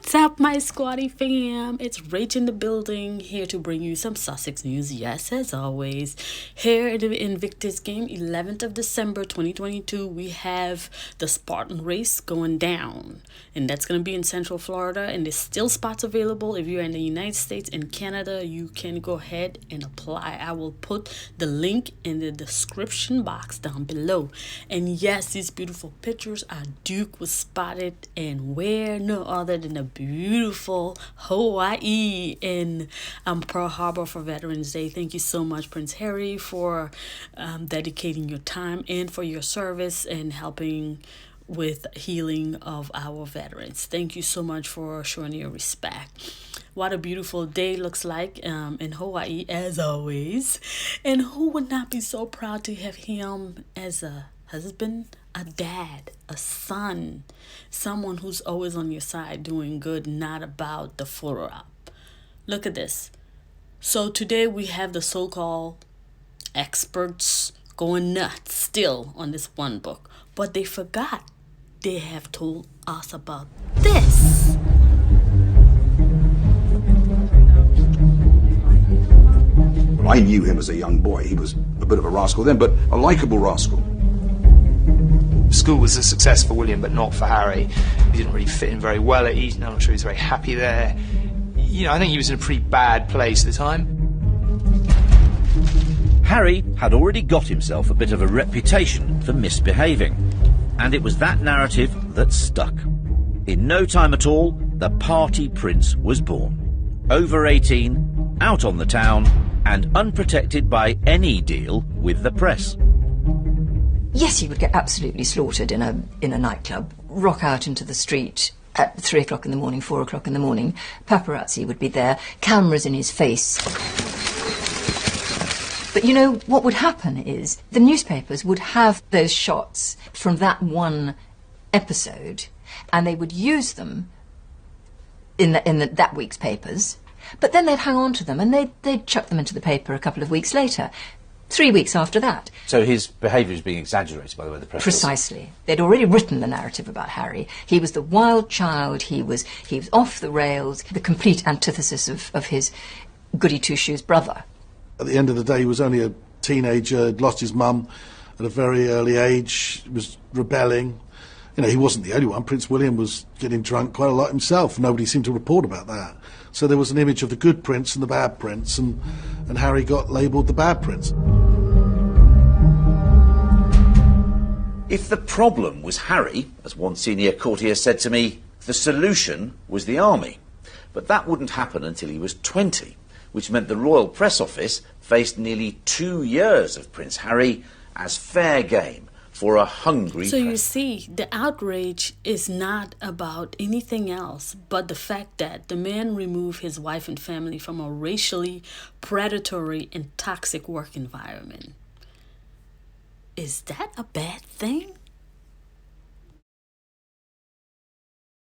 What's up, my squatty fam? It's Rach in the building, here to bring you some Sussex news. Yes, as always, here at the Invictus game, 11th of December 2022, we have the Spartan race going down. And that's going to be in Central Florida, and there's still spots available. If you're in the United States and Canada, you can go ahead and apply. I will put the link in the description box down below. And yes, these beautiful pictures are Duke was spotted, and where no other than the beautiful Hawaii in Pearl Harbor for Veterans Day. Thank you so much, Prince Harry, for dedicating your time and for your service and helping with healing of our veterans. Thank you so much for showing your respect. What a beautiful day looks like in Hawaii, as always. And who would not be so proud to have him as a husband, a dad, a son, someone who's always on your side doing good, not about the photo op. Look at this. So today we have the so-called experts going nuts still on this one book, but they forgot they have told us about this. Well, I knew him as a young boy. He was a bit of a rascal then, but a likeable rascal. School was a success for William, but not for Harry. He didn't really fit in very well at Eton. I'm not sure he was very happy there. I think he was in a pretty bad place at the time. Harry had already got himself a bit of a reputation for misbehaving, and it was that narrative that stuck. In no time at all, the party prince was born. Over 18, out on the town, and unprotected by any deal with the press. Yes, he would get absolutely slaughtered in a nightclub, rock out into the street at 3 o'clock in the morning, 4 o'clock in the morning. Paparazzi would be there, cameras in his face. But what would happen is the newspapers would have those shots from that one episode, and they would use them in that week's papers, but then they'd hang on to them and they'd chuck them into the paper a couple of weeks later. 3 weeks after that. So his behaviour is being exaggerated by the way the press. Precisely. They'd already written the narrative about Harry. He was the wild child, he was off the rails, the complete antithesis of his goody two-shoes brother. At the end of the day, he was only a teenager, had lost his mum at a very early age, was rebelling. He wasn't the only one. Prince William was getting drunk quite a lot himself. Nobody seemed to report about that. So there was an image of the good prince and the bad prince, and Harry got labelled the bad prince. If the problem was Harry, as one senior courtier said to me, the solution was the army. But that wouldn't happen until he was 20, which meant the Royal Press Office faced nearly 2 years of Prince Harry as fair game for a hungry So you press. see, the outrage is not about anything else but the fact that the man removed his wife and family from a racially predatory and toxic work environment. Is that a bad thing?